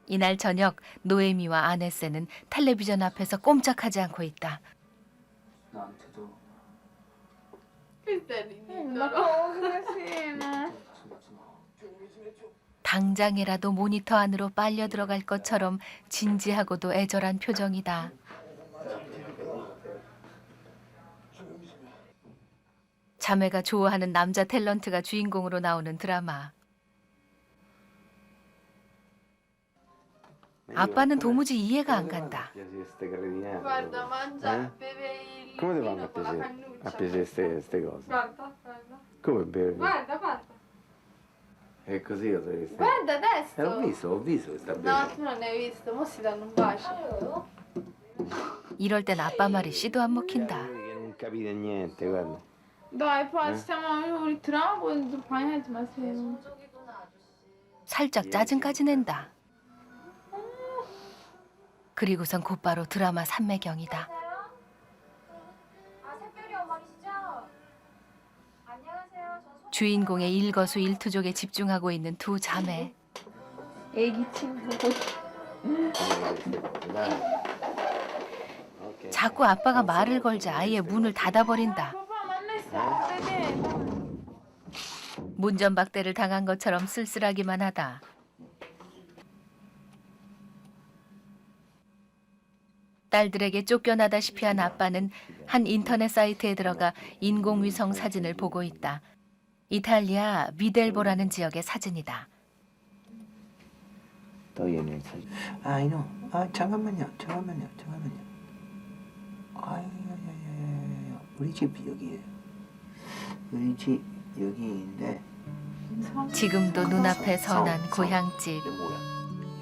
이날 저녁 노에미와 아네세는 텔레비전 앞에서 꼼짝하지 않고 있다. 나한테도 Ma cosa scena? 당장이라도 모니터 안으로 빨려 들어갈 것처럼 진지하고도 애절한 표정이다. 자매가 좋아하는 남자 탤런트가 주인공으로 나오는 드라마. 아빠는 도무지 이해가 안 간다. Guarda, mangia, beve il Come ti vino fanno con la a cannuccia. piacere queste cose? Guarda, guarda. Come bevi? Guarda, guarda. È così io sono Guarda adesso. ho visto che sta No, bene. tu non hai visto, mo si danno un bacio. 이럴 땐 아빠 말이 씨도 안 먹힌다. Che non capite niente, guarda. Dai, poi stiamo u리 드라마 보는데 방해하지 마세요. 살짝 짜증까지 낸다. 그리고선 곧바로 드라마 삼매경이다. 아, 샛별이 엄마이시죠? 안녕하세요. 저 주인공의 일거수일투족에 집중하고 있는 두 자매. 애기 친구. 자꾸 아빠가 말을 걸자 아예 문을 닫아버린다. papà, ma noi stiamo vedendo. 문전박대를 당한 것처럼 쓸쓸하기만 하다. 딸들에게 쫓겨나다시피 한 아빠는 한 인터넷 사이트에 들어가 인공위성 사진을 보고 있다. 이탈리아 미델보라는 지역의 사진이다. 또 얘네 사진. 아, 이놈. 아, 잠깐만요. 우리 집 여기에요. 우리 집 여기인데. 지금도 눈앞에 선한 고향집. 이게 뭐야?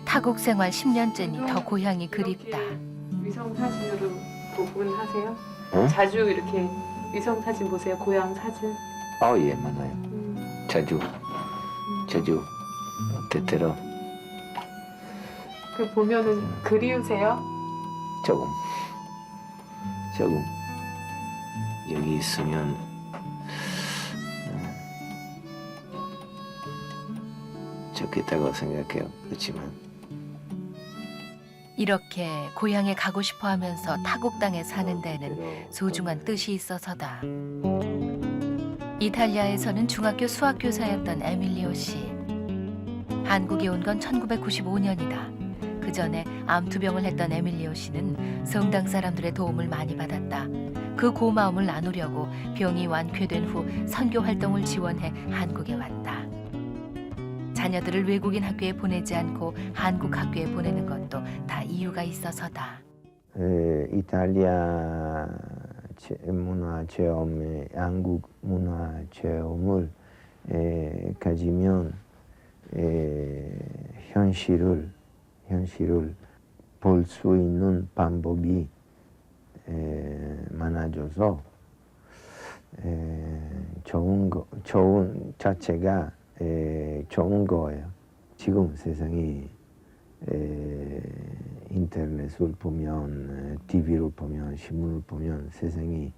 타국 생활 10년째니 더 고향이 그립다. 위성 사진으로 보곤 하세요? 응? 자주 이렇게 위성 사진 보세요? 고향 사진? 예, 맞아요. 자주 때때로 그 보면은 그리우세요? 조금 여기 있으면 좋겠다고 생각해요. 그렇지만 이렇게 고향에 가고 싶어 하면서 타국 땅에 사는 데는 소중한 뜻이 있어서다. 이탈리아에서는 중학교 수학교사였던 에밀리오 씨. 한국에 온 건 1995년이다. 그 전에 암투병을 했던 에밀리오 씨는 성당 사람들의 도움을 많이 받았다. 그 고마움을 나누려고 병이 완쾌된 후 선교 활동을 지원해 한국에 왔다. 자녀들을 외국인 학교에 보내지 않고 한국 학교에 보내는 것도 다 이유가 있어서다. 이탈리아 문화 체험, 한국 문화 체험을 가지면 현실을 볼 수 있는 방법이 많아져서 좋은 자체가 좋은 거예요. 지금 세상이 인터넷을 보면, TV를 보면, 신문을 보면 세상이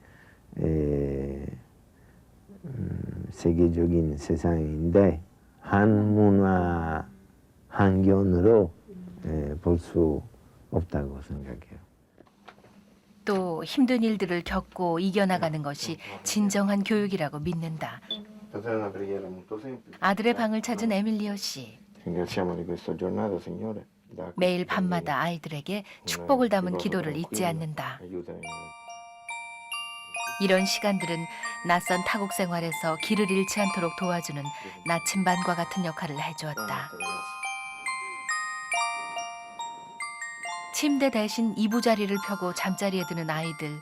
세계적인 세상인데 한 문화 한견으로 볼 수 없다고 생각해요. 또 힘든 일들을 겪고 이겨나가는 것이 진정한 교육이라고 믿는다. 아들의 방을 찾은 에밀리오 씨. Ringraziamo di questa giornata, Signore. 매일 밤마다 아이들에게 축복을 담은 기도를 잊지 않는다. 이런 시간들은 낯선 타국 생활에서 길을 잃지 않도록 도와주는 나침반과 같은 역할을 해주었다. 침대 대신 이부자리를 펴고 잠자리에 드는 아이들.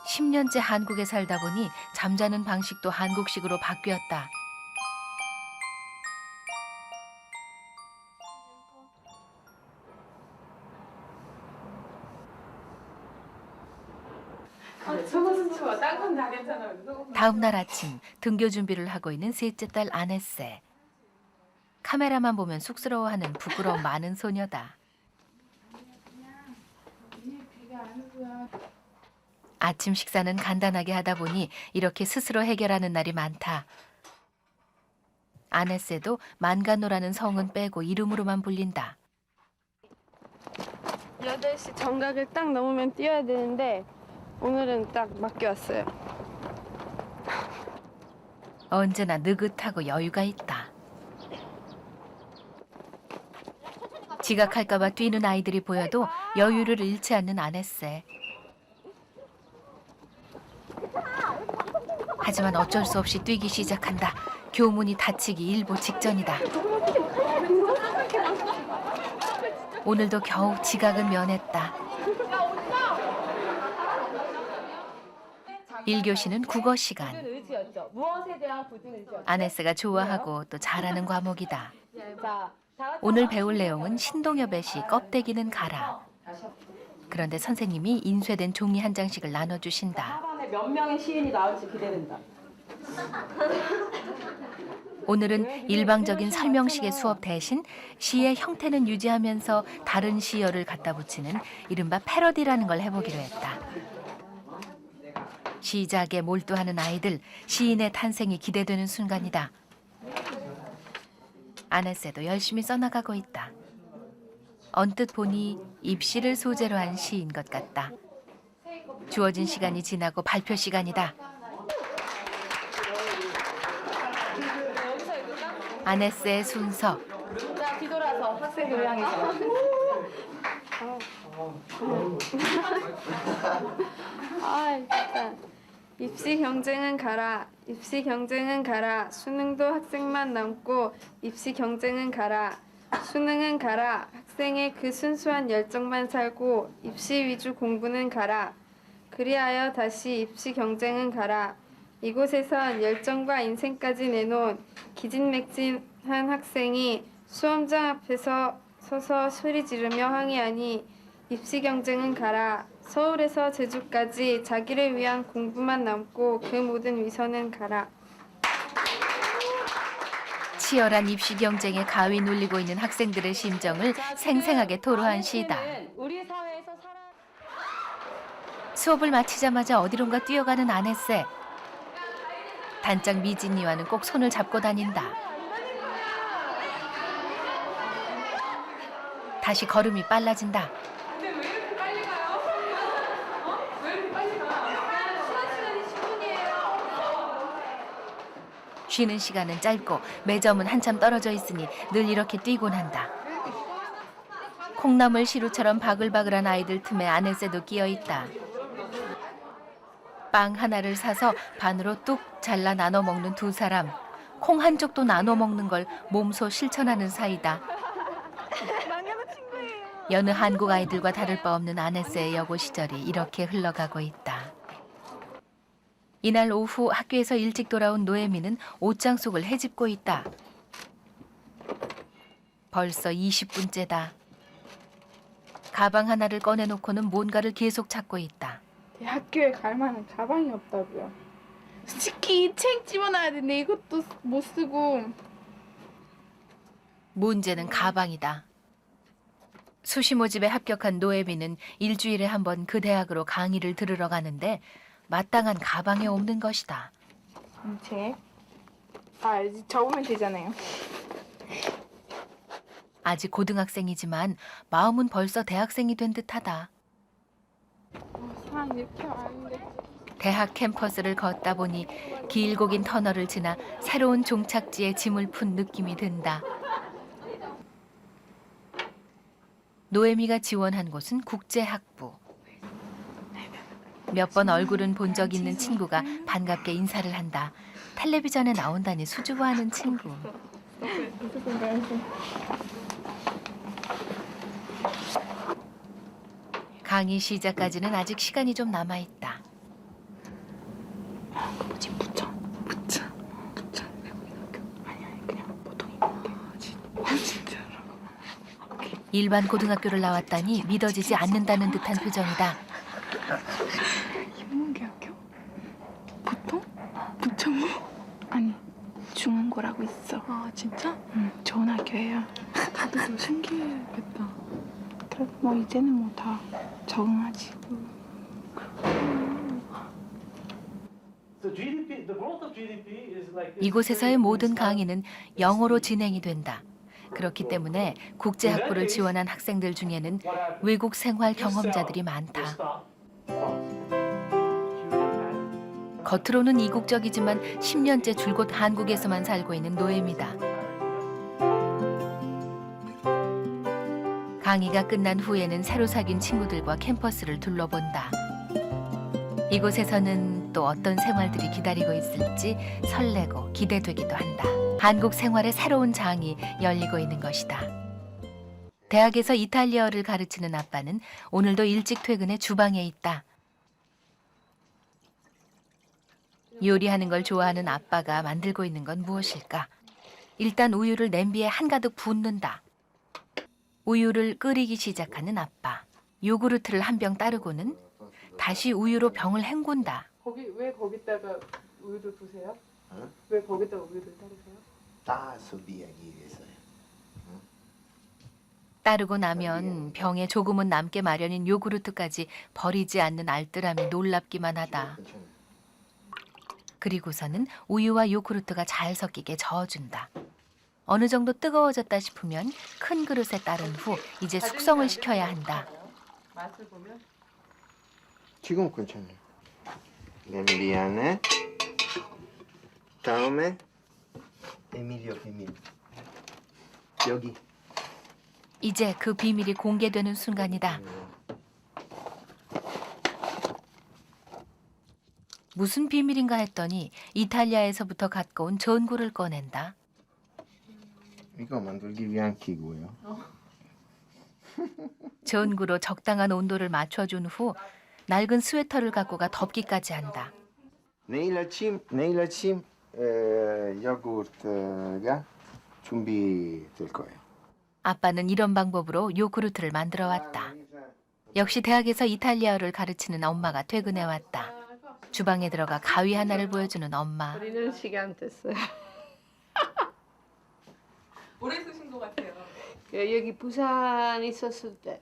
10년째 한국에 살다 보니 잠자는 방식도 한국식으로 바뀌었다. 속옷은 추워. 딴 건 다 괜찮아. 다음 날 아침 등교 준비를 하고 있는 셋째 딸 아네세. 카메라만 보면 쑥스러워하는 부끄러움 많은 소녀다. 아침 식사는 간단하게 하다 보니 이렇게 스스로 해결하는 날이 많다. 아네세도 만간호라는 성은 빼고 이름으로만 불린다. 8시 정각을 딱 넘으면 뛰어야 되는데 오늘은 딱 맡겨왔어요. 언제나 느긋하고 여유가 있다. 지각할까봐 뛰는 아이들이 보여도 여유를 잃지 않는 아네세. 하지만 어쩔 수 없이 뛰기 시작한다. 교문이 닫히기 일보 직전이다. 오늘도 겨우 지각은 면했다. 1교시는 국어 시간. 의지였죠. 무엇에 대한 굳은 의지였죠. 아네스가 좋아하고 또 잘하는 과목이다. 자, 오늘 배울 내용은 신동엽의 시 껍데기는 가라. 그런데 선생님이 인쇄된 종이 한 장씩을 나눠주신다. 하반에 몇 명의 시인이 나올지 기대된다. 오늘은 일방적인 설명식의 수업 대신 시의 형태는 유지하면서 다른 시어를 갖다 붙이는 이른바 패러디라는 걸 해보기로 했다. 시작에 몰두하는 아이들, 시인의 탄생이 기대되는 순간이다. 아네세도 열심히 써나가고 있다. 언뜻 보니 입시를 소재로 한 시인 것 같다. 주어진 시간이 지나고 발표 시간이다. 아네세의 순서. 자, 뒤돌아서 학생들 향해서. 진짜. 입시 경쟁은 가라. 입시 경쟁은 가라. 수능도 학생만 남고 입시 경쟁은 가라. 수능은 가라. 학생의 그 순수한 열정만 살고 입시 위주 공부는 가라. 그리하여 다시 입시 경쟁은 가라. 이곳에선 열정과 인생까지 내놓은 기진맥진한 학생이 수험장 앞에서 서서 소리 지르며 항의하니 입시 경쟁은 가라. 서울에서 제주까지 자기를 위한 공부만 남고 그 모든 위선은 가라. 치열한 입시 경쟁에 가위 눌리고 있는 학생들의 심정을 생생하게 토로한 시다. 우리 사회에서 수업을 마치자마자 어디론가 뛰어가는 아네세. 단짝 미진이와는 꼭 손을 잡고 다닌다. 다시 걸음이 빨라진다. 근데 왜 이렇게 빨리 가요? 왜 이렇게 빨리 가? 시간이 10분이에요. 쉬는 시간은 짧고 매점은 한참 떨어져 있으니 늘 이렇게 뛰곤 한다. 콩나물 시루처럼 바글바글한 아이들 틈에 아네세도 끼어 있다. 빵 하나를 사서 반으로 뚝 잘라 나눠 먹는 두 사람. 콩 한쪽도 나눠 먹는 걸 몸소 실천하는 사이다. 여느 한국 아이들과 다를 바 없는 아네세의 여고 시절이 이렇게 흘러가고 있다. 이날 오후 학교에서 일찍 돌아온 노예미는 옷장 속을 헤집고 있다. 벌써 20분째다. 가방 하나를 꺼내놓고는 뭔가를 계속 찾고 있다. 학교에 갈 만한 가방이 없다고요. 솔직히 책 집어넣어야 되는데 이것도 못 쓰고. 문제는 가방이다. 수시 모집에 합격한 노예미는 일주일에 한 번 그 대학으로 강의를 들으러 가는데 마땅한 가방이 없는 것이다. 책. 이제 적으면 되잖아요. 아직 고등학생이지만 마음은 벌써 대학생이 된 듯하다. 사람 이렇게 많은데. 대학 캠퍼스를 걷다 보니 길고 긴 터널을 지나 새로운 종착지에 짐을 푼 느낌이 든다. 노예미가 지원한 곳은 국제학부. 몇 번 얼굴은 본 적 있는 친구가 반갑게 인사를 한다. 텔레비전에 나온다니 수줍어하는 친구. 강의 시작까지는 아직 시간이 좀 남아있다. 일반 고등학교를 나왔다니 믿어지지 않는다는 듯한 표정이다. 인문계학교? 보통? 부천고? 아니 중앙고라고 있어. 아 진짜? 응, 좋은 학교예요. 다들 좀 신기했겠다. 그래 뭐 이제는 뭐 다 적응하지. 이곳에서의 모든 강의는 영어로 진행이 된다. 그렇기 때문에 국제 학부를 지원한 학생들 중에는 외국 생활 경험자들이 많다. 겉으로는 이국적이지만 10년째 줄곧 한국에서만 살고 있는 노예입니다. 강의가 끝난 후에는 새로 사귄 친구들과 캠퍼스를 둘러본다. 이곳에서는 또 어떤 생활들이 기다리고 있을지 설레고 기대되기도 한다. 한국 생활의 새로운 장이 열리고 있는 것이다. 대학에서 이탈리아어를 가르치는 아빠는 오늘도 일찍 퇴근해 주방에 있다. 요리하는 걸 좋아하는 아빠가 만들고 있는 건 무엇일까? 일단 우유를 냄비에 한가득 붓는다. 우유를 끓이기 시작하는 아빠. 요구르트를 한 병 따르고는 다시 우유로 병을 헹군다. 왜 거기다가 우유를 두세요? 어? 왜 거기다가 우유를 따르세요? 따서 비하기 위해서요. 따르고 나면 병에 조금은 남게 마련인 요구르트까지 버리지 않는 알뜰함이 놀랍기만 하다. 그리고서는 우유와 요구르트가 잘 섞이게 저어준다. 어느 정도 뜨거워졌다 싶으면 큰 그릇에 따른 후 이제 숙성을 시켜야 한다. 맛을 보면 지금 괜찮아요. 냄비안에 다음에 에밀리오 비밀. 여기. 이제 그 비밀이 공개되는 순간이다. 무슨 비밀인가 했더니 이탈리아에서부터 갖고 온 전구를 꺼낸다. 이거 만들기 위한 기구예요. 전구로 적당한 온도를 맞춰준 후 낡은 스웨터를 갖고 가 덮기까지 한다. 내일 아침 요구르트가 준비될 거예요. 아빠는 이런 방법으로 요구르트를 만들어 왔다. 역시 대학에서 이탈리아어를 가르치는 엄마가 퇴근해 왔다. 주방에 들어가 가위 하나를 보여주는 엄마. 우리는 시간 됐어요. 오래 쓰신 것 같아요. 여기 부산 있었을 때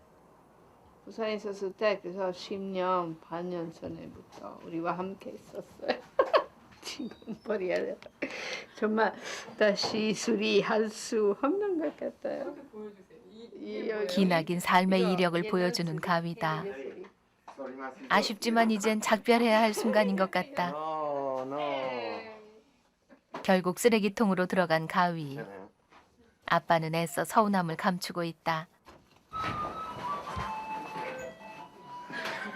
그래서 10년 반년 전에부터 우리와 함께 있었어요. 지금 버려야 돼. 정말 다시 수리할 수 없는 것 같아요. 이렇게 보여주세요. 기나긴 삶의 이력을 보여주는 가위다. 아쉽지만 이젠 작별해야 할 순간인 것 같다. 결국 쓰레기통으로 들어간 가위. 아빠는 애써 서운함을 감추고 있다.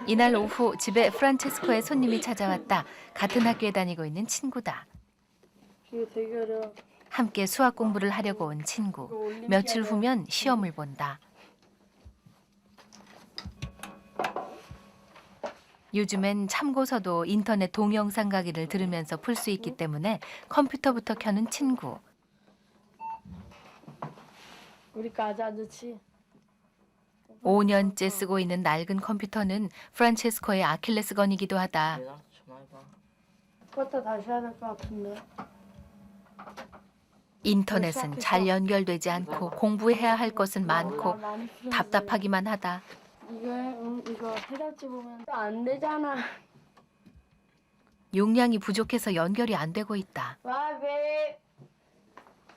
이날 오후 집에 프란체스코의 손님이 찾아왔다. 같은 학교에 다니고 있는 친구다. 함께 수학 공부를 하려고 온 친구. 며칠 후면 시험을 본다. 요즘엔 참고서도 인터넷 동영상 강의를 들으면서 풀 수 있기 때문에 컴퓨터부터 켜는 친구. 우리 가자 아저씨. 5년째 쓰고 있는 낡은 컴퓨터는 프란체스코의 아킬레스건이기도 하다. 그것도 다시 해야 될 것 같은데. 인터넷은 잘 연결되지 않고 공부해야 할 것은 많고 답답하기만 하다. 이거 해달지 보면 또 안 되잖아. 용량이 부족해서 연결이 안 되고 있다. 바비.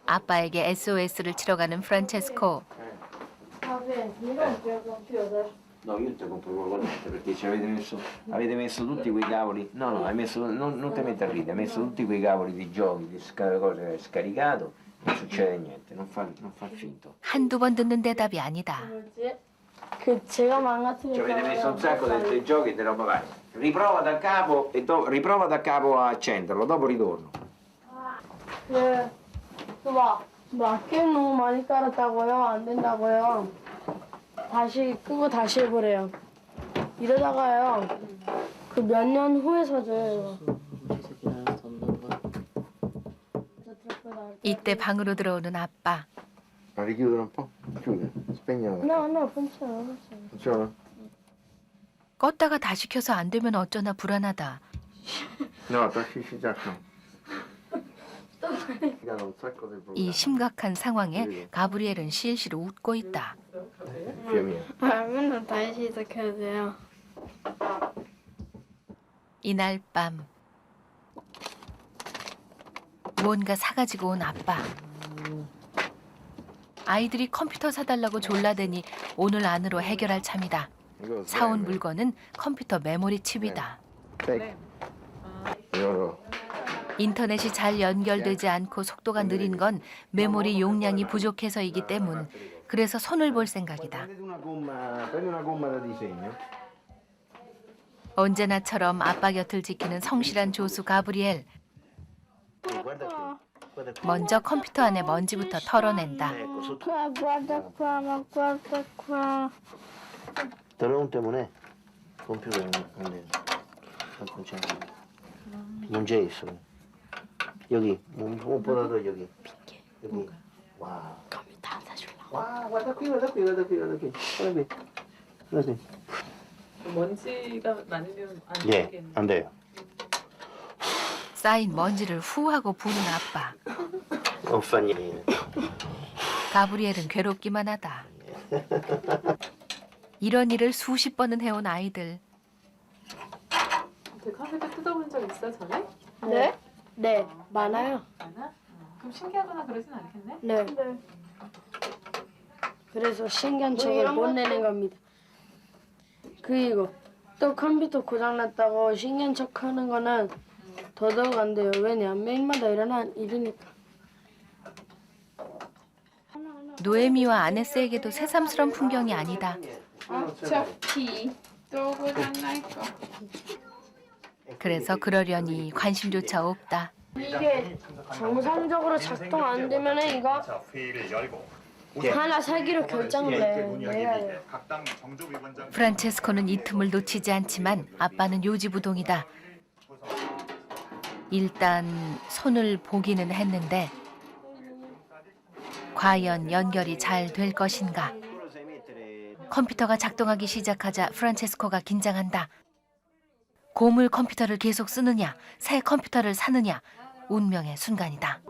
아빠에게 SOS를 치러 가는 프란체스코. 바비, 이거 어떻게 컴퓨터? No, io ti compro qualcosa perché ci avete messo tutti quei cavoli. No, no, hai messo, non ti metti a ridere, hai messo tutti quei cavoli di giochi, di cose scaricato, non succede niente, non fa finto. 한두 번 듣는 대답이 아니다. 뭐지? 그 제가 망가뜨린 Ci avete messo un sacco di giochi e di roba varia. Riprova da capo e riprova da capo a accenderlo, dopo ritorno. 막 게임 너무 많이 깔았다고요? 안 된다고요? 다시 끄고 다시 해보래요. 이러다가요. 그 몇 년 후에 서져요. 이때 방으로 들어오는 아빠. La richiudono un po'? Chiude, spegnola. No, funziona. Funziona? 껐다가 다시 켜서 안 되면 어쩌나 불안하다. No, 다시 시작해. 시간 un sacco di 이 problemi. 심각한 상황에 가브리엘은 실실 웃고 있다. Fiamino. 맨날 다시 시작해야 돼요. 이날 밤 무언가 사가지고 온 아빠. 아이들이 컴퓨터 사달라고 졸라대니 오늘 안으로 해결할 참이다. 사온 물건은 컴퓨터 메모리 칩이다. 네. 인터넷이 잘 연결되지 않고 속도가 느린 건 메모리 용량이 부족해서이기 때문. 그래서 손을 볼 생각이다. 언제나처럼 아빠 곁을 지키는 성실한 조수 가브리엘. 먼저 컴퓨터 안에 먼지부터 털어낸다. 드론 때문에 컴퓨터가 안 돼. 문제 있어. 여기 무엇보다도 여기. 여기. 와. 컴퓨터 안 사줄라고. 와, guarda qui. 먼지가 많으면 안 예, 되겠네. 안 돼요. 쌓인 먼지를 후 하고 부는 아빠. 없어니. 가브리엘은 괴롭기만 하다. 이런 일을 수십 번은 해온 아이들. 컴퓨터 뜯어본 적 있어 전에? 네? 네, 많아요. 많아? 그럼 신기하거나 그러진 않겠네? 네. 그래서 신기한 책을 못 내는 겁니다. 그리고 또 컴퓨터 고장났다고 신기한 척하는 거는 더더욱 안 돼요. 왜냐? 매일마다 일어난 일이니까. 노에미와 아네스에게도 새삼스런 풍경이 아니다. 어차피 또 고장날 거. 그래서 그러려니 관심조차 없다. 이게 정상적으로 작동 안 되면 이거 하나 사기로 결정을 내야 돼요. 프란체스코는 이 틈을 놓치지 않지만 아빠는 요지부동이다. 일단 손을 보기는 했는데 과연 연결이 잘 될 것인가? 컴퓨터가 작동하기 시작하자 프란체스코가 긴장한다. 고물 컴퓨터를 계속 쓰느냐, 새 컴퓨터를 사느냐, 운명의 순간이다.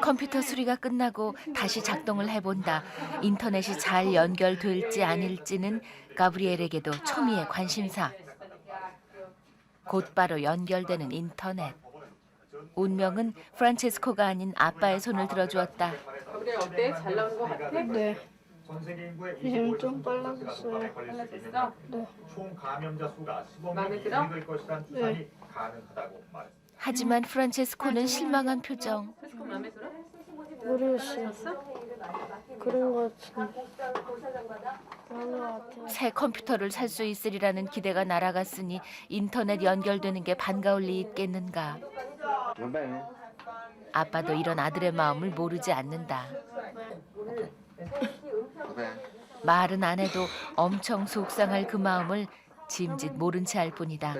컴퓨터 수리가 끝나고 다시 작동을 해본다. 인터넷이 잘 연결될지 아닐지는 가브리엘에게도 초미의 관심사. 곧바로 연결되는 인터넷. 운명은 프란체스코가 아닌 아빠의 손을 들어주었다. 가브리엘 어때? 잘 나온 거 같아? 네. 지금 좀 빨라졌어요. 빨라졌어? 네. 총 감염자 수가 15명이 마음에 들어? 이를 것이란 추산이 가능하다고 말했습니다. 하지만 프란체스코는 실망한 표정. 프란체스코 마음에 들어? 모르겠어요. 그런 거 같은데. 그런 거 같아요. 새 컴퓨터를 살 수 있으리라는 기대가 날아갔으니 인터넷 연결되는 게 반가울 리 있겠는가. 아빠도 이런 아들의 마음을 모르지 않는다. 말은 안 해도 엄청 속상할 그 마음을 짐짓 모른 채 할 뿐이다.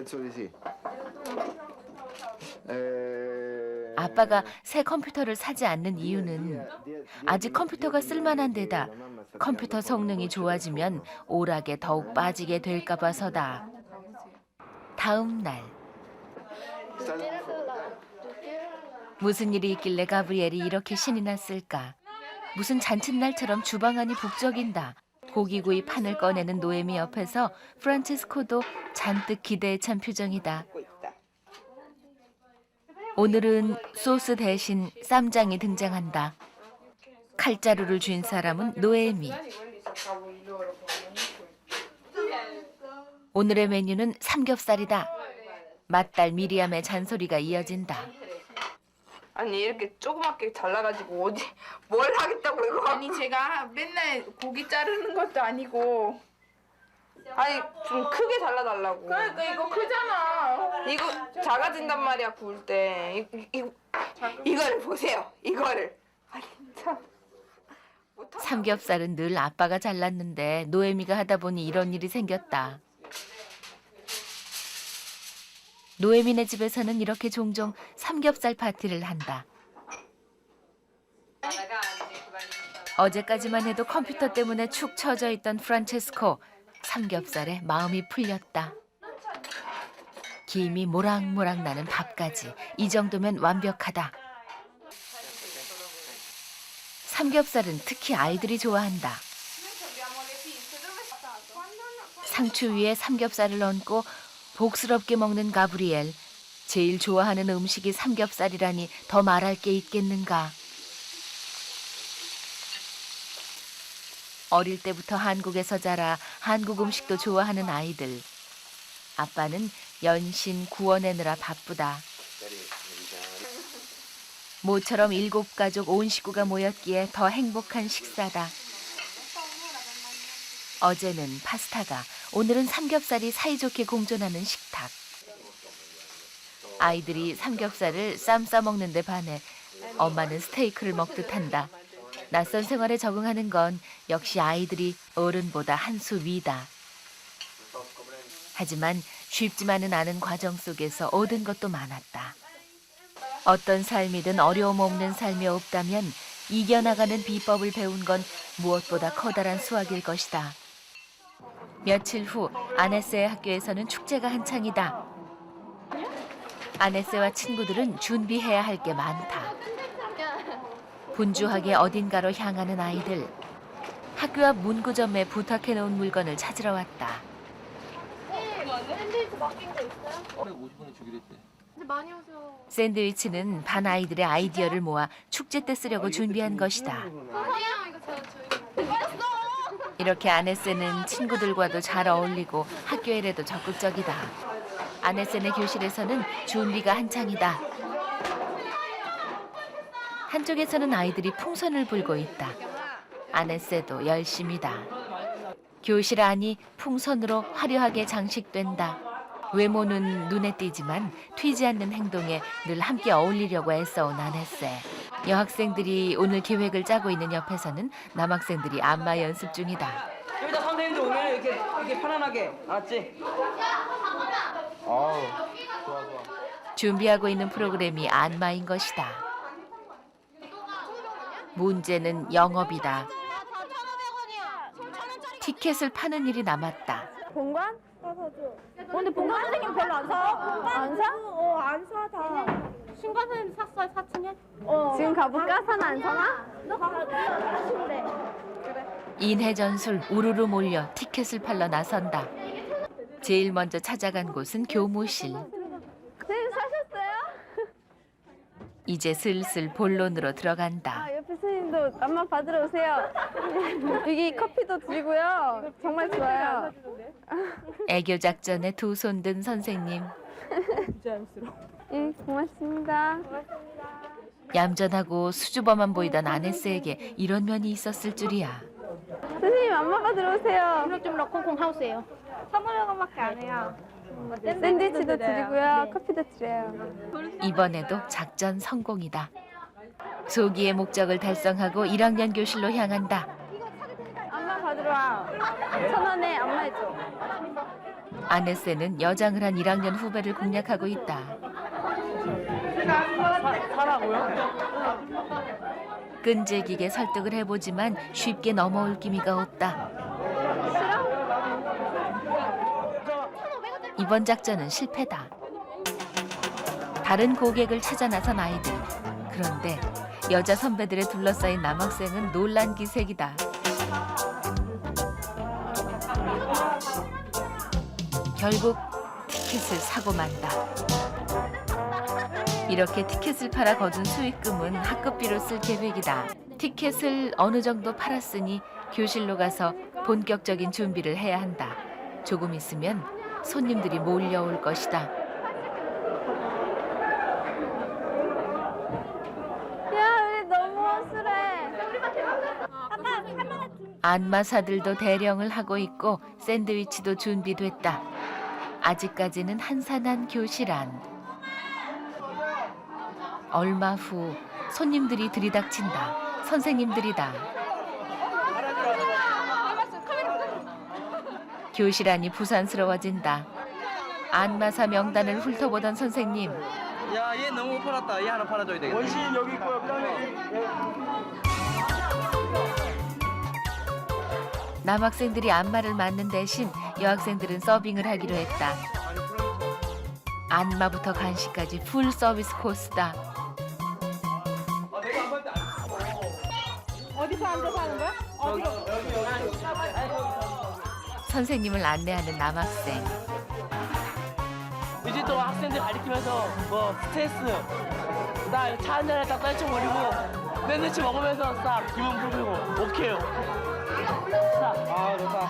아빠가 새 컴퓨터를 사지 않는 이유는 아직 컴퓨터가 쓸만한 데다 컴퓨터 성능이 좋아지면 오락에 더욱 빠지게 될까 봐서다. 다음 날 무슨 일이 있길래 가브리엘이 이렇게 신이 났을까? 무슨 잔칫날처럼 주방 안이 북적인다. 고기구이 판을 꺼내는 노에미 옆에서 프란체스코도 잔뜩 기대에 찬 표정이다. 오늘은 소스 대신 쌈장이 등장한다. 칼자루를 쥔 사람은 노에미. 오늘의 메뉴는 삼겹살이다. 맏딸 미리암의 잔소리가 이어진다. 아니 이렇게 조그맣게 잘라가지고 어디 뭘 하겠다고 이거. 아니 제가 맨날 고기 자르는 것도 아니고. 아니 좀 크게 잘라달라고. 그러니까 이거 크잖아. 이거 작아진단 말이야 구울 때. 이거를 보세요. 이거를. 아니 참. 삼겹살은 늘 아빠가 잘랐는데 노에미가 하다 보니 이런 일이 생겼다. 노에미네 집에서는 이렇게 종종 삼겹살 파티를 한다. 어제까지만 해도 컴퓨터 때문에 축 처져 있던 프란체스코. 삼겹살에 마음이 풀렸다. 김이 모락모락 나는 밥까지. 이 정도면 완벽하다. 삼겹살은 특히 아이들이 좋아한다. 상추 위에 삼겹살을 얹고 복스럽게 먹는 가브리엘. 제일 좋아하는 음식이 삼겹살이라니 더 말할 게 있겠는가. 어릴 때부터 한국에서 자라 한국 음식도 좋아하는 아이들. 아빠는 연신 구워내느라 바쁘다. 모처럼 7가족 온 식구가 모였기에 더 행복한 식사다. 어제는 파스타가, 오늘은 삼겹살이 사이좋게 공존하는 식탁. 아이들이 삼겹살을 쌈 싸먹는 데 반해 엄마는 스테이크를 먹듯 한다. 낯선 생활에 적응하는 건 역시 아이들이 어른보다 한 수 위다. 하지만 쉽지만은 않은 과정 속에서 얻은 것도 많았다. 어떤 삶이든 어려움 없는 삶이 없다면 이겨나가는 비법을 배운 건 무엇보다 커다란 수확일 것이다. 며칠 후 아네스의 학교에서는 축제가 한창이다. 아네스와 친구들은 준비해야 할 게 많다. 분주하게 어딘가로 향하는 아이들. 학교 앞 문구점에 부탁해놓은 물건을 찾으러 왔다. 샌드위치 맡긴 거 있어요? 50원에 주기로 했대. 근데 많이 오세요. 샌드위치는 반 아이들의 아이디어를 모아 축제 때 쓰려고 준비한 것이다. 아니에요, 이거 저희. 이렇게 아네스는 친구들과도 잘 어울리고 학교 일에도 적극적이다. 아네스의 교실에서는 준비가 한창이다. 한쪽에서는 아이들이 풍선을 불고 있다. 아네스도 열심이다. 교실 안이 풍선으로 화려하게 장식된다. 외모는 눈에 띄지만 튀지 않는 행동에 늘 함께 어울리려고 애써온 아네스. 여학생들이 오늘 계획을 짜고 있는 옆에서는 남학생들이 안마 연습 중이다. 여기다 선생님들 오면 이렇게 편안하게, 알았지? 좋아 좋아. 준비하고 있는 프로그램이 안마인 것이다. 문제는 영업이다. 티켓을 파는 일이 남았다. 본관? 근데 본관 선생님 별로 안 사요? 안 사? 안 사, 다. 신관 선생님 샀어요, 사춘에? 지금 가볼까? 사나 안 사나? 너 가시래. 인해전술 우르르 몰려 티켓을 팔러 나선다. 제일 먼저 찾아간 곳은 교무실. 선생님 사셨어요? 이제 슬슬 본론으로 들어간다. 옆에 선생님도 안마 받으러 오세요. 여기 커피도 드리고요. 정말 좋아요. 애교 작전에 두 손 든 선생님. 예, 고맙습니다. 얌전하고 수줍어만 보이던 아네스에게 이런 면이 있었을 줄이야. 선생님 안마 받으러 오세요. 주물럭주물럭 콩콩 하우스예요. 3,500원밖에 안 해요. 샌드위치도 드리고요. 커피도 드려요. 이번에도 작전 성공이다. 소기의 목적을 달성하고 1학년 교실로 향한다. 안마 받으러 와. 1,000원에 안마해줘. 아네스는 여장을 한 1학년 후배를 공략하고 있다. 끈질기게 설득을 해보지만 쉽게 넘어올 기미가 없다. 이번 작전은 실패다. 다른 고객을 찾아 나선 아이들. 그런데 여자 선배들에 둘러싸인 남학생은 놀란 기색이다. 결국 티켓을 사고 만다. 이렇게 티켓을 팔아 거둔 수익금은 학급비로 쓸 계획이다. 티켓을 어느 정도 팔았으니 교실로 가서 본격적인 준비를 해야 한다. 조금 있으면 손님들이 몰려올 것이다. 야, 우리 너무 허술해. 안마사들도 대령을 하고 있고 샌드위치도 준비됐다. 아직까지는 한산한 교실 안. 얼마 후 손님들이 들이닥친다. 선생님들이다. 교실 안이 부산스러워진다. 안마사 명단을 훑어보던 선생님. 야, 얘 너무 못 팔았다. 얘 하나 팔아줘야 되겠다. 원신 여기 있고요, 부장님. 남학생들이 안마를 맡는 대신 여학생들은 서빙을 하기로 했다. 안마부터 간식까지 풀 서비스 코스다. 어디서 앉아서 하는 거야? 선생님을 안내하는 남학생. 이제 일주일 동안 학생들 가리키면서 뭐 스트레스 딱 차 한잔에 딱 떨쳐버리고 샌드위치 먹으면서 싹 기분 풀고 오케이요. 아 좋다.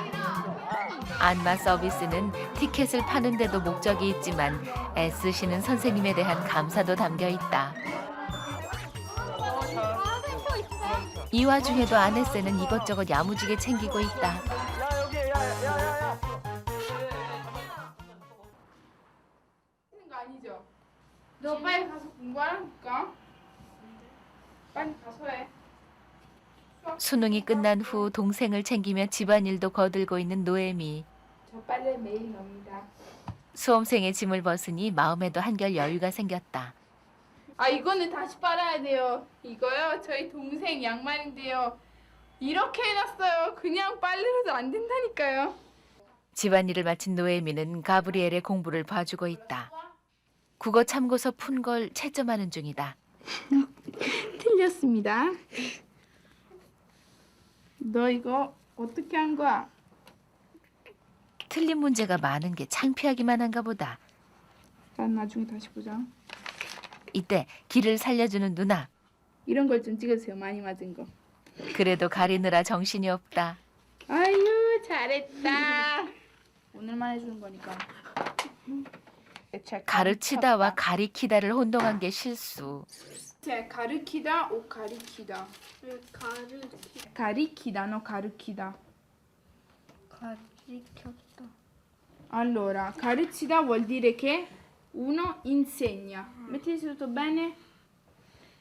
안마 서비스는 티켓을 파는데도 목적이 있지만 애쓰시는 선생님에 대한 감사도 담겨 있다. 이 와중에도 아네세는 이것저것 야무지게 챙기고 있다. 야 여기 야야야야. 하는 거 아니죠? 너 빨리 가서 공부하라니까. 빨리 가서 해. 수능이 끝난 후 동생을 챙기며 집안일도 거들고 있는 노예미. 저 빨래 매일 넣습니다. 수험생의 짐을 벗으니 마음에도 한결 여유가 생겼다. 아 이거는 다시 빨아야 돼요. 이거요? 저희 동생 양말인데요. 이렇게 해놨어요. 그냥 빨래로도 안 된다니까요. 집안일을 마친 노예미는 가브리엘의 공부를 봐주고 있다. 국어 참고서 푼 걸 채점하는 중이다. 틀렸습니다. 너 이거 어떻게 한 거야? 틀린 문제가 많은 게 창피하기만 한가 보다. 난 나중에 다시 보자. 이때 길을 살려주는 누나. 이런 걸 좀 찍어주세요. 많이 맞은 거. 그래도 가리느라 정신이 없다. 아유 잘했다. 오늘만 해주는 거니까. 가르치다와 가리키다를 혼동한 게 실수. 가르키다 오 가리키다. 가리키다 너 가르치다. 가르쳤다. Allora, 가르치다 vuol dire che uno insegna. Mettete tutto bene?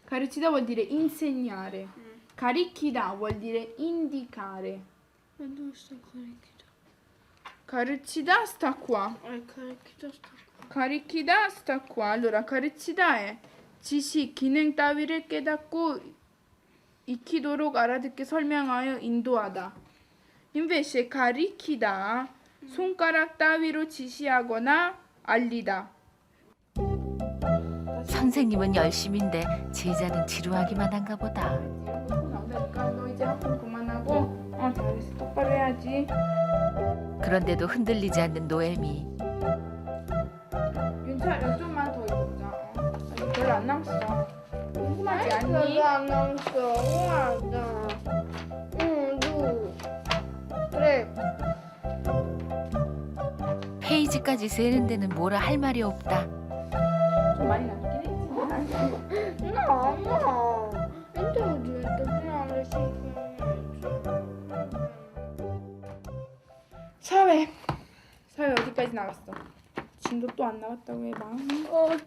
가르치다 vuol dire insegnare. 가리키다 vuol dire indicare. dove sta 가르치다? 가르치다 sta qua. 가르치다 sta. 가리키다 sta qua. Allora, 가르치다 è 지식, 기능 따위를 깨닫고 익히도록 알아듣게 설명하여 인도하다. Invece 가리키다 손가락 따위로 지시하거나 알리다. 선생님은 열심인데 제자는 지루하기만 한가 보다. 나오니까 너 이제 학원 그만하고 잘했어. 똑바로 해야지. 그런데도 흔들리지 않는 노예미. 윤철 좀만 더 읽어보자. 아직 별로 안 남았어. 궁금하지 않니? 별로 안 남았어. 우와, 응, 누. 그래. 페이지까지 세는 데는 뭐라 할 말이 없다. 좀 많이 남긴 했지. 나 엄마. 인터뷰 그냥 안 사회 어디까지 나갔어? 진도 또 안 나갔다고 해봐.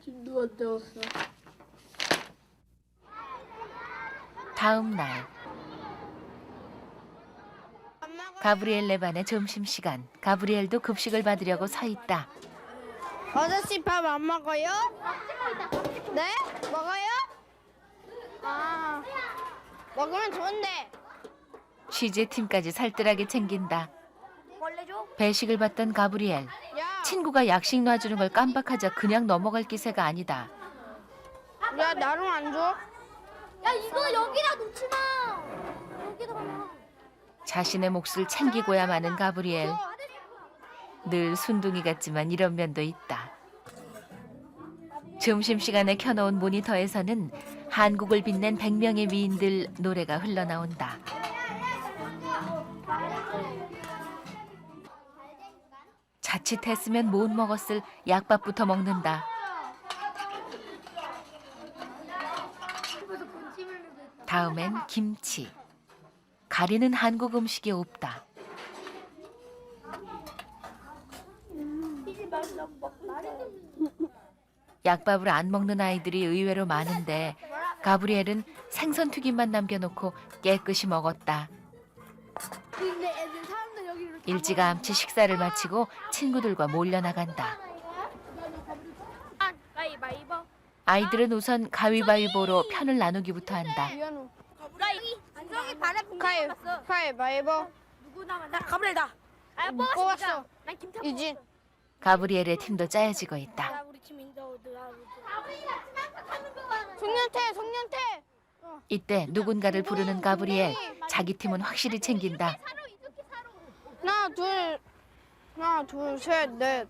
진도 안 되었어. 다음 날. 가브리엘 네반의 점심시간. 가브리엘도 급식을 받으려고 서 있다. 아저씨 밥 안 먹어요? 네? 먹어요? 아, 먹으면 좋은데. 취재팀까지 살뜰하게 챙긴다. 배식을 받던 가브리엘. 친구가 약식 놔주는 걸 깜빡하자 그냥 넘어갈 기세가 아니다. 야, 나름 안 줘? 야, 이거 여기다 놓지 마. 여기다가 놔. 자신의 몫을 챙기고야 마는 가브리엘. 늘 순둥이 같지만 이런 면도 있다. 점심시간에 켜놓은 모니터에서는 한국을 빛낸 100명의 미인들 노래가 흘러나온다. 자칫했으면 못 먹었을 약밥부터 먹는다. 다음엔 김치. 가리는 한국 음식이 없다. 약밥을 안 먹는 아이들이 의외로 많은데 가브리엘은 생선 튀김만 남겨놓고 깨끗이 먹었다. 일찌감치 식사를 마치고 친구들과 몰려나간다. 아이들은 우선 가위바위보로 편을 나누기부터 한다. 가위바위보. 나 가브리엘다. 뽑았어. 유진. 가브리엘의 팀도 짜여지고 있다. 송년태. 이때 누군가를 부르는 가브리엘. 자기 팀은 확실히 챙긴다. 하나, 둘, 셋, 넷.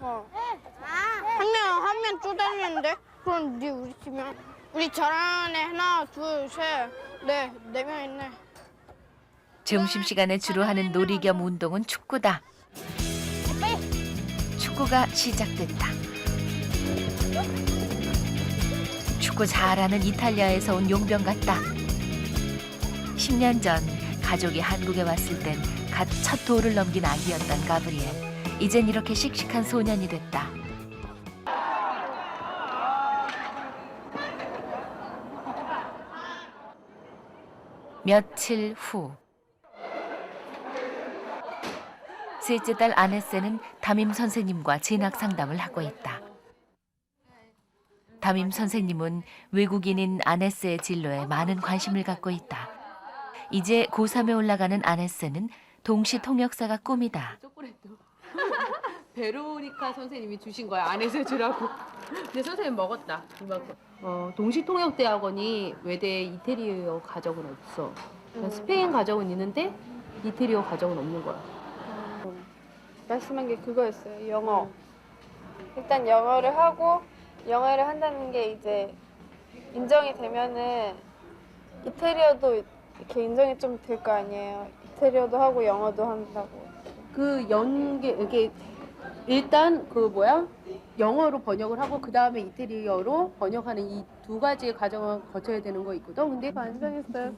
한 명 쪼달리는데? 그럼 네 우리 팀이야. 우리 잘하는 애 하나, 둘, 셋, 넷, 4명 있네. 점심시간에 주로 하는 놀이 겸 운동은 축구다. 축구가 시작됐다. 축구 잘하는 이탈리아에서 온 용병 같다. 10년 전 가족이 한국에 왔을 땐 갓 첫 돌을 넘긴 아기였던 가브리엘. 이젠 이렇게 씩씩한 소년이 됐다. 며칠 후 셋째 딸 아네세는 담임 선생님과 진학 상담을 하고 있다. 담임 선생님은 외국인인 아네세의 진로에 많은 관심을 갖고 있다. 이제 고3에 올라가는 아네세는 동시 통역사가 꿈이다. 초콜릿도. 베로니카 선생님이 주신 거야. 안에서 주라고. 근데 선생님 먹었다. 이만큼. 동시통역대학원이 외대 이태리어 과정은 없어. 스페인 과정은 있는데 이태리어 과정은 없는 거야. 말씀한 게 그거였어요. 영어. 일단 영어를 하고 영어를 한다는 게 이제 인정이 되면은 이태리어도 이렇게 인정이 좀 될 거 아니에요. 이태리어도 하고 영어도 한다고. 이게 일단 영어로 번역을 하고 그 다음에 이태리어로 번역하는 이 두 가지의 과정을 거쳐야 되는 거 있거든. 근데 완성했어요.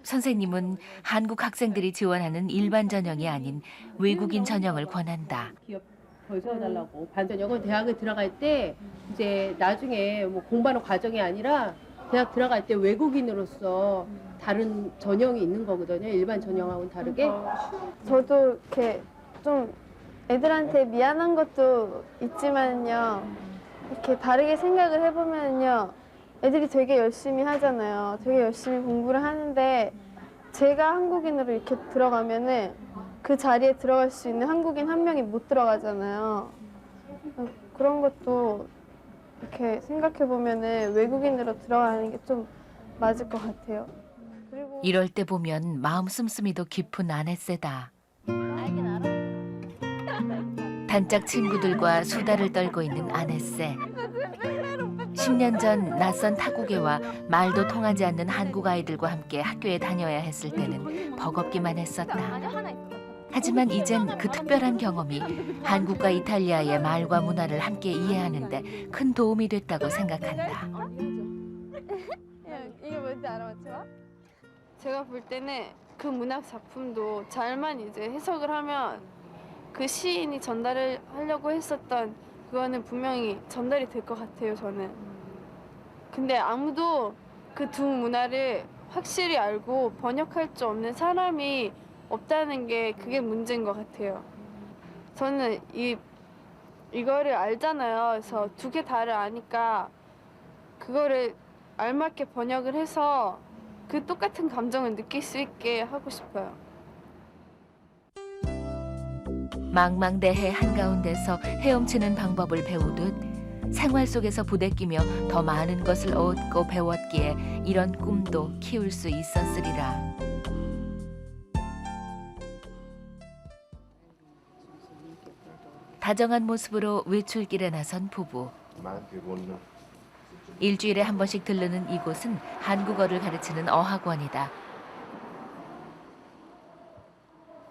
선생님은 한국 학생들이 지원하는 일반 전형이 아닌 외국인 전형을 권한다. 기업 벌써달라고 반전역은 대학에 들어갈 때 이제 나중에 뭐 공부하는 과정이 아니라 대학 들어갈 때 외국인으로서 다른 전형이 있는 거거든요. 일반 전형하고는 다르게. 저도 이렇게 좀 애들한테 미안한 것도 있지만요. 이렇게 다르게 생각을 해보면요. 애들이 되게 열심히 하잖아요. 되게 열심히 공부를 하는데 제가 한국인으로 이렇게 들어가면은 그 자리에 들어갈 수 있는 한국인 한 명이 못 들어가잖아요. 그런 것도 이렇게 생각해보면은 외국인으로 들어가는 게 좀 맞을 것 같아요. 그리고 이럴 때 보면 마음 씀씀이도 깊은 아네세다. 단짝 친구들과 수다를 떨고 있는 아네세. 10년 전 낯선 타국에 와 말도 통하지 않는 한국 아이들과 함께 학교에 다녀야 했을 때는 버겁기만 했었다. 하지만 이젠 그 특별한 경험이 한국과 이탈리아의 말과 문화를 함께 이해하는 데 큰 도움이 됐다고 생각한다. 이게 뭔지 알아맞혀? 제가 볼 때는 그 문학 작품도 잘만 이제 해석을 하면 그 시인이 전달을 하려고 했었던 그거는 분명히 전달이 될 것 같아요, 저는. 근데 아무도 그 두 문화를 확실히 알고 번역할 수 없는 사람이 없다는 게 그게 문제인 것 같아요. 저는 이거를 알잖아요. 그래서 두 개 다를 아니까 그거를 알맞게 번역을 해서 그 똑같은 감정을 느낄 수 있게 하고 싶어요. 망망대해 한가운데서 헤엄치는 방법을 배우듯 생활 속에서 부대끼며 더 많은 것을 얻고 배웠기에 이런 꿈도 키울 수 있었으리라. 다정한 모습으로 외출길에 나선 부부. 일주일에 한 번씩 들르는 이곳은 한국어를 가르치는 어학원이다.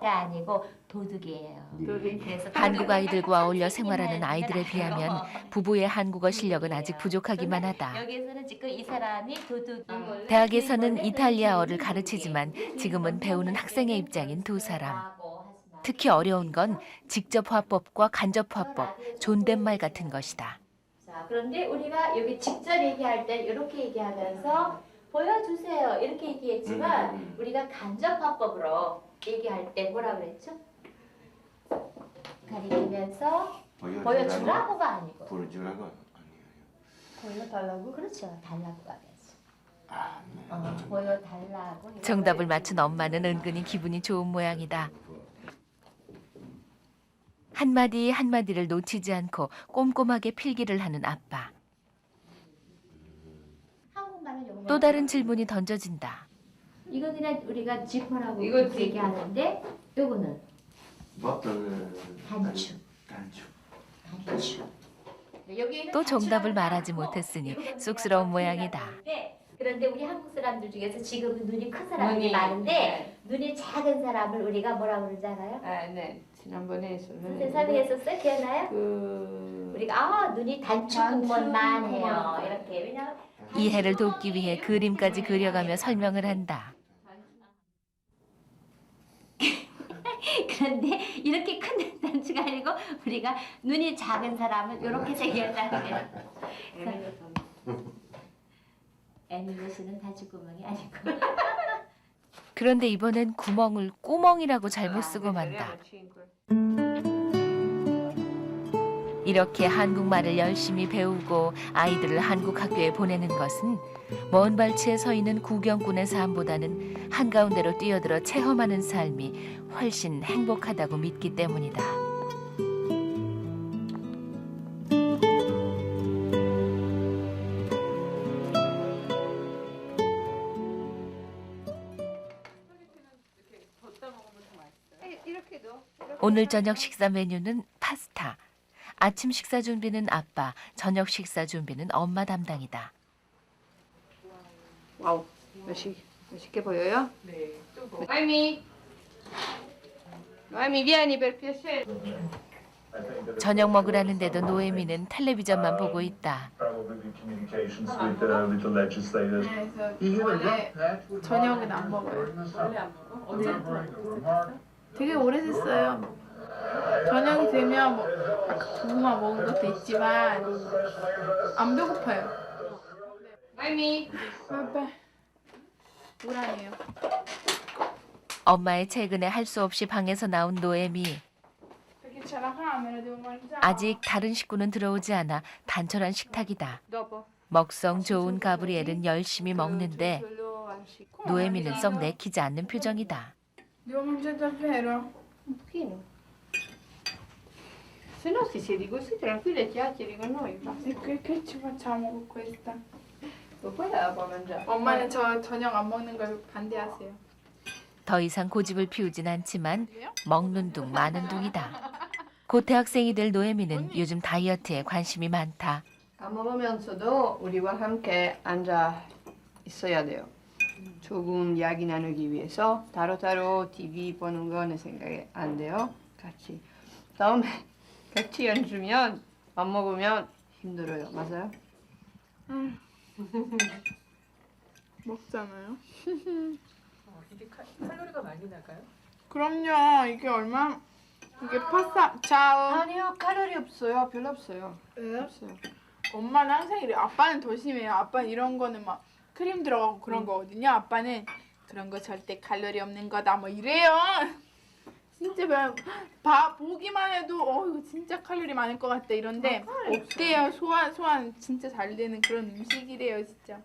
아니고 도둑이에요. 그래서 한국 아이들과 어울려 생활하는 아이들에 비하면 부부의 한국어 실력은 아직 부족하기만 하다. 여기서는 지금 이 사람이 도둑. 대학에서는 이탈리아어를 가르치지만 지금은 배우는 학생의 입장인 두 사람. 특히 어려운 건 직접 화법과 간접 화법, 존댓말 같은 것이다. 자, 그런데 우리가 여기 직접 얘기할 때 이렇게 얘기하면서 보여주세요 이렇게 얘기했지만 우리가 간접 화법으로 얘기할 때 뭐라 그랬죠? 가리키면서 보여주라고가 아니고 보여주라고 보여달라고? 그렇죠. 달라고가 되죠. 보여달라고. 정답을 맞춘 엄마는 은근히 기분이 좋은 모양이다. 한마디 한마디를 놓치지 않고 꼼꼼하게 필기를 하는 아빠. 또 다른 질문이 던져진다. 이거 그냥 우리가 지퍼라고 얘기하는데 요거는 단추. 여기에는 또 정답을 단추가 말하지 하나 못했으니 있고, 쑥스러운 이거는 모양이다. 있는데, 그런데 우리 한국 사람들 중에서 지금은 눈이 큰 사람들이 눈이, 많은데 네. 눈이 작은 사람을 우리가 뭐라고 그러지 않아요? 아, 네. 지난번에 선생님 설명했었어요? 기억나요? 우리가 눈이 단추구멍만 해요. 이렇게. 왜냐면 이해를 돕기 위해 그림까지 그려가며 설명을 한다. 그런데 이렇게 큰 단추가 아니고 우리가 눈이 작은 사람은 이렇게 생겼다는 거예요. 에밀리 씨는 단추구멍이 아니고. 그런데 이번엔 구멍을 꾸멍이라고 잘못 쓰고 만다. 이렇게 한국말을 열심히 배우고 아이들을 한국 학교에 보내는 것은 먼 발치에 서 있는 구경꾼의 삶보다는 한가운데로 뛰어들어 체험하는 삶이 훨씬 행복하다고 믿기 때문이다. 오늘 저녁 식사 메뉴는 파스타. 아침 식사 준비는 아빠, 저녁 식사 준비는 엄마 담당이다. 와우, 맛있게 보여요? 네. 노에미, vieni per piacere. 저녁 먹으라는데도 노예미는 텔레비전만 보고 있다. 그래서 원래 저녁은 안 먹어요. 원래 안 먹어? 언제부터? 되게 오래됐어요. 저녁이 되면 뭐 아까 고구마 먹은 것도 있지만 안 배고파요. 노에미. 아빠 우울하네요. 엄마의 최근에 할 수 없이 방에서 나온 노예미. 아직 다른 식구는 들어오지 않아 단촐한 식탁이다. 먹성 좋은 가브리엘은 열심히 먹는데 노예미는 썩 내키지 않는 표정이다. Devo mangiare davvero? Un pochino. Se no si siedi così tranquilla e chiacchieri con noi. E che ci facciamo con questa? Poi la puoi mangiare. 엄마는 저 저녁 안 먹는 걸 반대하세요. 더 이상 고집을 피우진 않지만 먹는 둥 마는 둥이다. 곧 대학생이 될 노예미는 요즘 다이어트에 관심이 많다. 안 먹으면서도 우리와 함께 앉아 있어야 돼요. 조금 이야기 나누기 위해서 따로따로 TV 보는 거 내 생각에 안 돼요. 같이. 다음에 같이 앉으면 안 먹으면 힘들어요. 맞아요? 먹잖아요. 이게 칼로리가 많이 나가요? 그럼요. 이게 얼마? 이게 파스타 차움. 아니요. 칼로리 없어요. 별로 없어요. 없어요. 엄마는 항상 이래. 아빠는 더 심해요. 아빠는 이런 거는 막 크림 들어가고 그런 거거든요. 아빠는 그런 거 절대 칼로리 없는 거다 뭐 이래요. 진짜 보기만 해도 이거 진짜 칼로리 많을 것 같다 이런데 없대요. 소화 진짜 잘 되는 그런 음식이래요 진짜.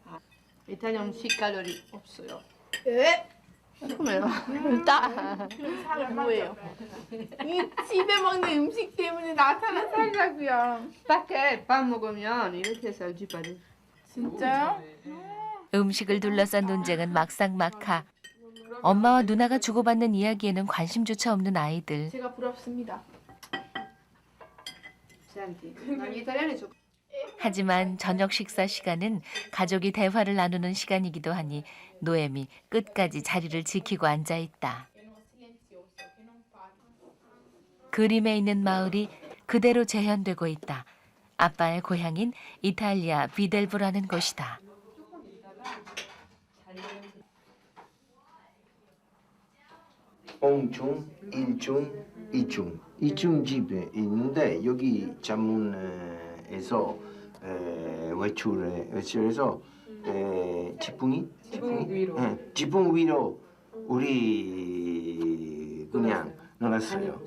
이탈리아 음식 칼로리 없어요. 에? 그래요? 살을 뭐예요? 이 집에 먹는 음식 때문에 나타난 살이라고요. 밖에 밥 먹으면 이렇게 살찌 빠져. 진짜요? 음식을 둘러싼 논쟁은 막상막하. 엄마와 누나가 주고받는 이야기에는 관심조차 없는 아이들. 제가 부럽습니다. 하지만 저녁 식사 시간은 가족이 대화를 나누는 시간이기도 하니 노엠이 끝까지 자리를 지키고 앉아 있다. 그림에 있는 마을이 그대로 재현되고 있다. 아빠의 고향인 이탈리아 비델브라는 곳이다. 옹중, 일중, 이중. 이중 집에 있는데 여기 자문에서 외출해서 지붕 위로. 지붕 위로 우리 그냥 놀았어요.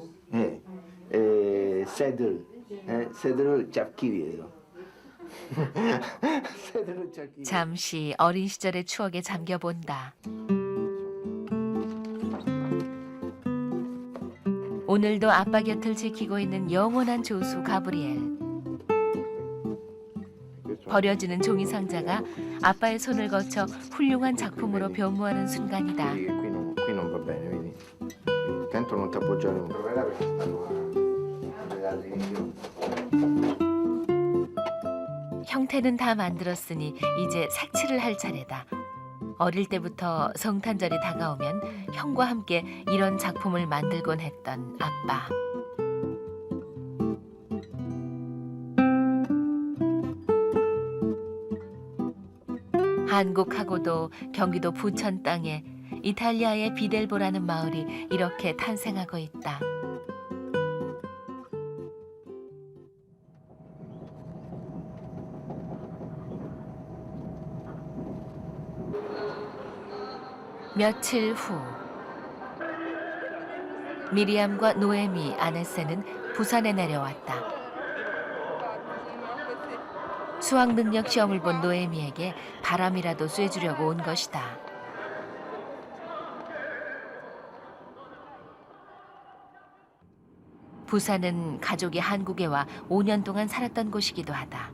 새들을 잡기 위해서. 새들을 잡기 위해서. 잠시 어린 시절의 추억에 잠겨본다. 오늘도 아빠 곁을 지키고 있는 영원한 조수 가브리엘. 버려지는 종이 상자가 아빠의 손을 거쳐 훌륭한 작품으로 변모하는 순간이다. Qui non va bene, vedi? Intanto non ti appoggiare un 형태는 다 만들었으니 이제 색칠을 할 차례다. 어릴 때부터 성탄절이 다가오면 형과 함께 이런 작품을 만들곤 했던 아빠. 한국하고도 경기도 부천 땅에 이탈리아의 비델보라는 마을이 이렇게 탄생하고 있다. 며칠 후 미리암과 노에미, 아네세는 부산에 내려왔다. 수학 능력 시험을 본 노에미에게 바람이라도 쐬주려고 온 것이다. 부산은 가족이 한국에 와 5년 동안 살았던 곳이기도 하다.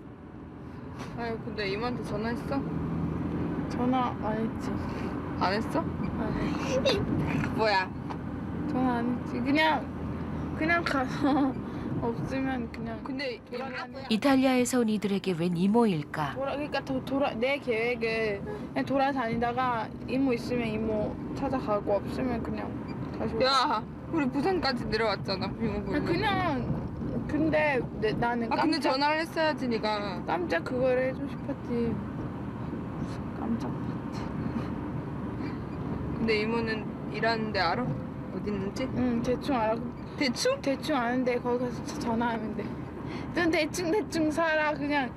아유 근데 이모한테 전화했어? 전화 안 했지. 안 했어? 안 했지. 뭐야? 전화 안 했지. 그냥 가서 없으면 그냥. 근데 이탈리아에서 온 이들에게 웬 이모일까? 그러니까 내 계획을 그냥 돌아다니다가 이모 있으면 이모 찾아가고 없으면 그냥 다시. 야 우리 부산까지 내려왔잖아 이모 보러. 근데 나는 근데 전화를 했어야지 니가. 깜짝 그걸 해주고 싶었지. 깜짝 봤지. 근데 이모는 일하는데 알아? 어디 있는지? 응 대충 알아. 대충? 대충 아는데 거기 가서 전화하면 돼. 넌 대충 살아. 그냥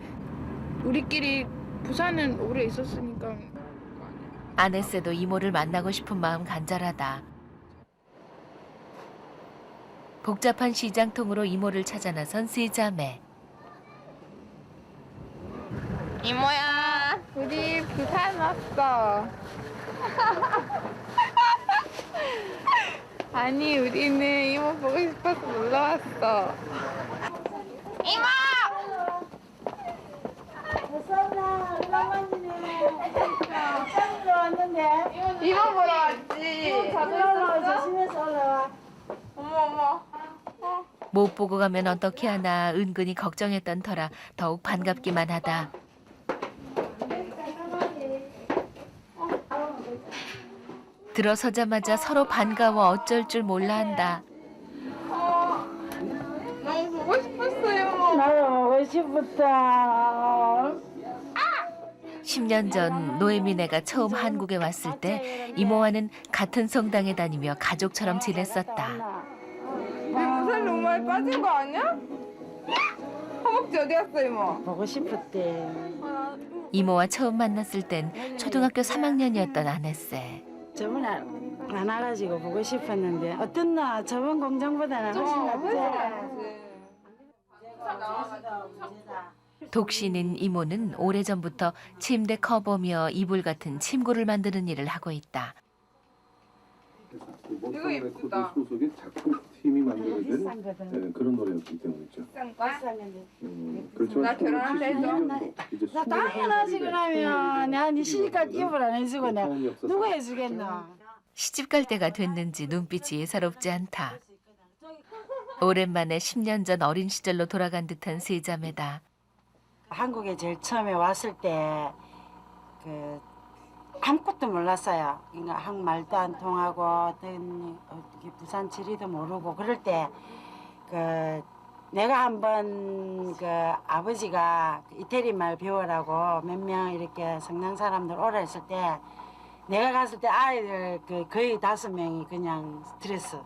우리끼리 부산은 오래 있었으니까. 아네세도 이모를 만나고 싶은 마음 간절하다. 복잡한 시장통으로 이모를 찾아 나선 세 자매. 이모야. 우리 부산 왔어. 아니 우리는 이모 보고 싶어서 놀러 왔어. 이모! 이모 보러 왔지. 조심해서 올라와. 어머. 못 보고 가면 어떻게 하나 은근히 걱정했던 터라 더욱 반갑기만 하다. 들어서자마자 서로 반가워 어쩔 줄 몰라 한다. 너무 보고 싶었어요. 나도 보고 싶었다. 10년 전 노에미네가 처음 한국에 왔을 때 이모와는 같은 성당에 다니며 가족처럼 지냈었다. 우리 부산 너무 많이 빠진 거 아니야? 허벅지 어디 갔어 이모? 보고 싶었대. 이모와 처음 만났을 땐 초등학교 3학년이었던 아네세. 저번에 안 와가지고 보고 싶었는데 어땠나? 저번 공장보다는 훨씬 낫지. 독신인 이모는 오래전부터 침대 커버며 이불 같은 침구를 만드는 일을 하고 있다. 이거 예쁘다. 소속의 작곡팀이 만들어낸 그런 노래였기 때문이죠. 그렇지만 나 결혼할 때 해줘. 나 당연하지 그러면 내가 네 시집갈 이불 안 해주고 내가 누가 해주겠나? 시집 갈 때가 됐는지 눈빛이 예사롭지 않다. 오랜만에 10년 전 어린 시절로 돌아간 듯한 세 자매다. 한국에 제일 처음에 왔을 때 아무것도 몰랐어요. 그러니까 한국말도 안 통하고 어떤 부산 지리도 모르고 그럴 때 내가 한번 아버지가 이태리 말 배우라고 몇 명 이렇게 성남 사람들 오라 했을 때 내가 갔을 때 아이들 거의 5명이 그냥 스트레스.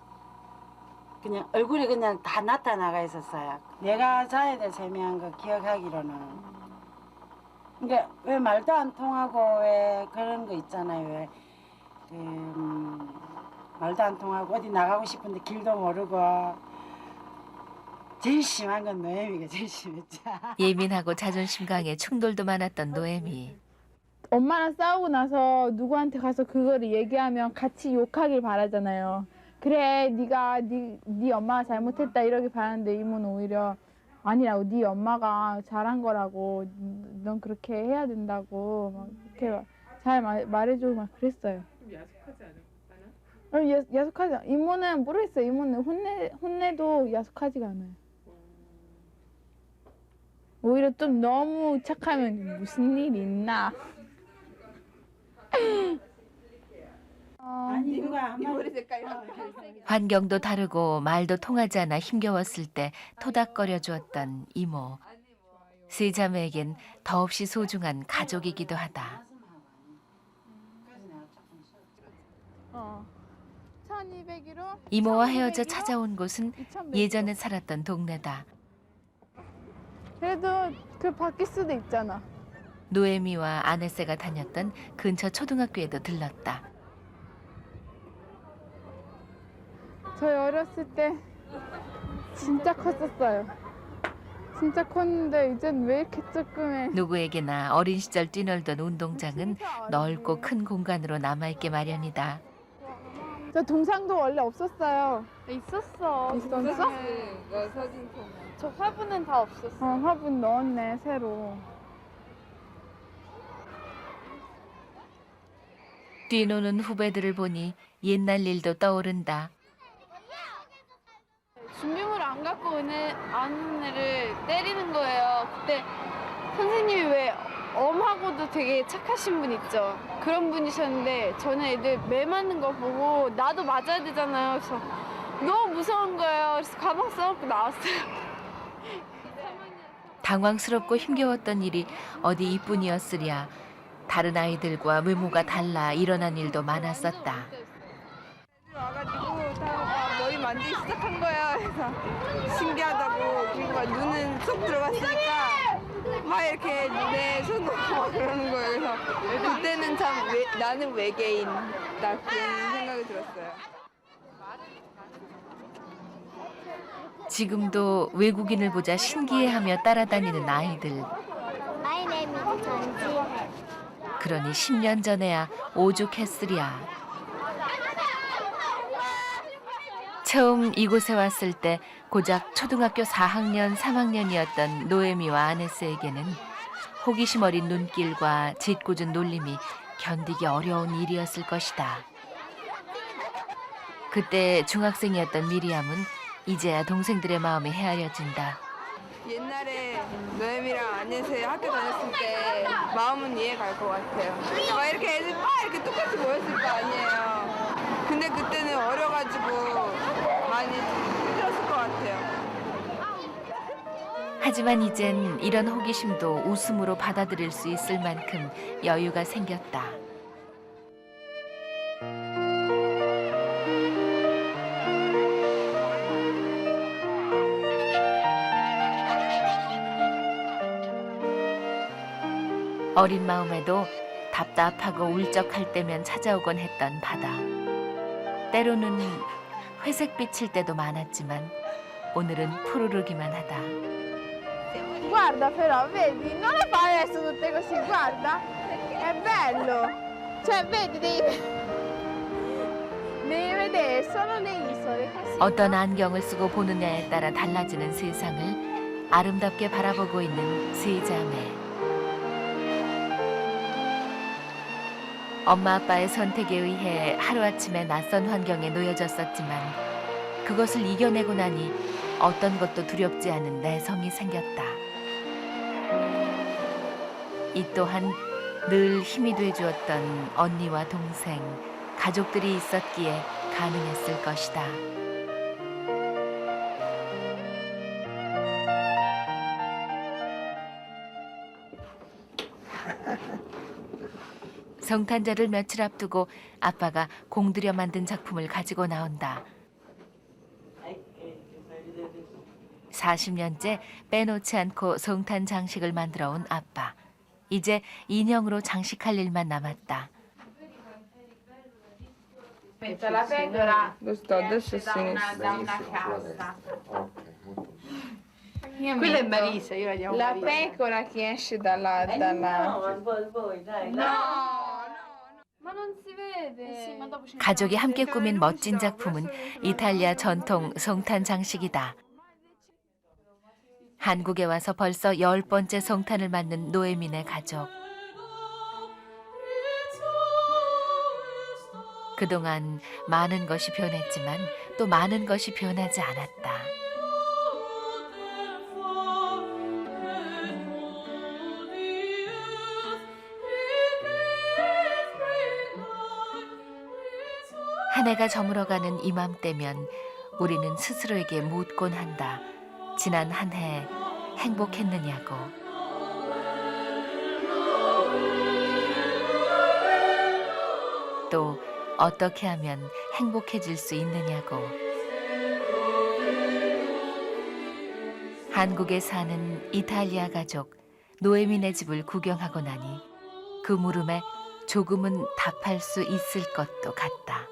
그냥 얼굴이 그냥 다 나타나가 있었어요. 내가 자애들 3명 기억하기로는. 그러니까 왜 말도 안 통하고 왜 그런 거 있잖아요. 왜 말도 안 통하고 어디 나가고 싶은데 길도 모르고 제일 심한 건 노예미가 제일 심했죠. 예민하고 자존심 강해 충돌도 많았던 노에미. 엄마랑 싸우고 나서 누구한테 가서 그거를 얘기하면 같이 욕하길 바라잖아요. 그래, 네 엄마가 잘못했다 이러길 바라는데 이모는 오히려 아니라고, 네 엄마가 잘한 거라고, 넌 그렇게 해야 된다고 막 이렇게 잘 말해주고 막 그랬어요. 좀 야속하지 않아? 야속하지 않아. 이모는 모르겠어요. 이모는 혼내도 야속하지가 않아요. 오히려 좀 너무 착하면 무슨 일 있나? 환경도 다르고 말도 통하지 않아 힘겨웠을 때 토닥거려 주었던 이모. 세 자매에겐 더없이 소중한 가족이기도 하다. 1200으로 이모와 헤어져 찾아온 곳은 예전에 살았던 동네다. 그래도 그 바뀔 수도 있잖아. 노에미와 아네세가 다녔던 근처 초등학교에도 들렀다. 저희 어렸을 때 진짜 컸었어요. 진짜 컸는데 이젠 왜 이렇게 조그매? 누구에게나 어린 시절 뛰놀던 운동장은 넓고 큰 공간으로 남아있게 마련이다. 저 동상도 원래 없었어요. 있었어. 있었어? 사진 보면. 저 화분은 다 없었어. 화분 넣었네 새로. 뛰노는 후배들을 보니 옛날 일도 떠오른다. 준비물 안 갖고 오는 애를 때리는 거예요. 그때 선생님이 왜 엄하고도 되게 착하신 분 있죠. 그런 분이셨는데 저는 애들 매 맞는 거 보고 나도 맞아야 되잖아요. 그래서 너무 무서운 거예요. 그래서 가방 써갖고 나왔어요. 당황스럽고 힘겨웠던 일이 어디 이뿐이었으랴. 다른 아이들과 외모가 달라 일어난 일도 많았었다. 와가지고 다 머리 만지기 시작한 거야. 그래서 신기하다고. 그리고 막 눈은 쏙 들어갔으니까 막 이렇게 눈에 손 놓고 그러는 거예요. 그래서 그때는 참 나는 외계인 나 그런 생각이 들었어요. 지금도 외국인을 보자 신기해하며 따라다니는 아이들. My name is 전지혜. 그러니 10년 전에야 오죽했으랴. 처음 이곳에 왔을 때 고작 초등학교 4학년, 3학년이었던 노에미와 아네스에게는 호기심 어린 눈길과 짓궂은 놀림이 견디기 어려운 일이었을 것이다. 그때 중학생이었던 미리암은 이제야 동생들의 마음이 헤아려진다. 옛날에 노엠이랑 안에서 학교 다녔을 때 마음은 이해 갈 것 같아요. 막 이렇게 애들 막 이렇게 똑같이 모였을 거 아니에요. 근데 그때는 어려가지고 많이 힘들었을 것 같아요. 하지만 이젠 이런 호기심도 웃음으로 받아들일 수 있을 만큼 여유가 생겼다. 어린 마음에도 답답하고 울적할 때면 찾아오곤 했던 바다. 때로는 회색빛일 때도 많았지만 오늘은 푸르르기만 하다. Guarda però, vedi, non le fai adesso tutte così, guarda. È bello. Cioè, vedi, devi vedere solo le isole così. 어떤 안경을 쓰고 보느냐에 따라 달라지는 세상을 아름답게 바라보고 있는 세 자매. 엄마 아빠의 선택에 의해 하루아침에 낯선 환경에 놓여졌었지만 그것을 이겨내고 나니 어떤 것도 두렵지 않은 내성이 생겼다. 이 또한 늘 힘이 돼주었던 언니와 동생, 가족들이 있었기에 가능했을 것이다. 성탄절을 며칠 앞두고 아빠가 공들여 만든 작품을 가지고 나온다. 40년째 빼놓지 않고 성탄 장식을 만들어 온 아빠. 이제 인형으로 장식할 일만 남았다. Metto la pecora Lo sto a destra e a sinistra. da una casa. Quella è Marisa, io la chiamo La Marisa. pecora che esce dalla... voi, dai. Ma non si vede. Ma dopo 가족이 함께 꾸민 멋진 작품은 이탈리아 전통 성탄 장식이다. 한국에 와서 벌써 10번째 성탄을 맞는 노에민의 가족. 그동안 많은 것이 변했지만 또 많은 것이 변하지 않았다. 한 해가 저물어가는 이맘때면 우리는 스스로에게 묻곤 한다. 지난 한 해 행복했느냐고. 또 어떻게 하면 행복해질 수 있느냐고. 한국에 사는 이탈리아 가족 노에미네 집을 구경하고 나니 그 물음에 조금은 답할 수 있을 것도 같다.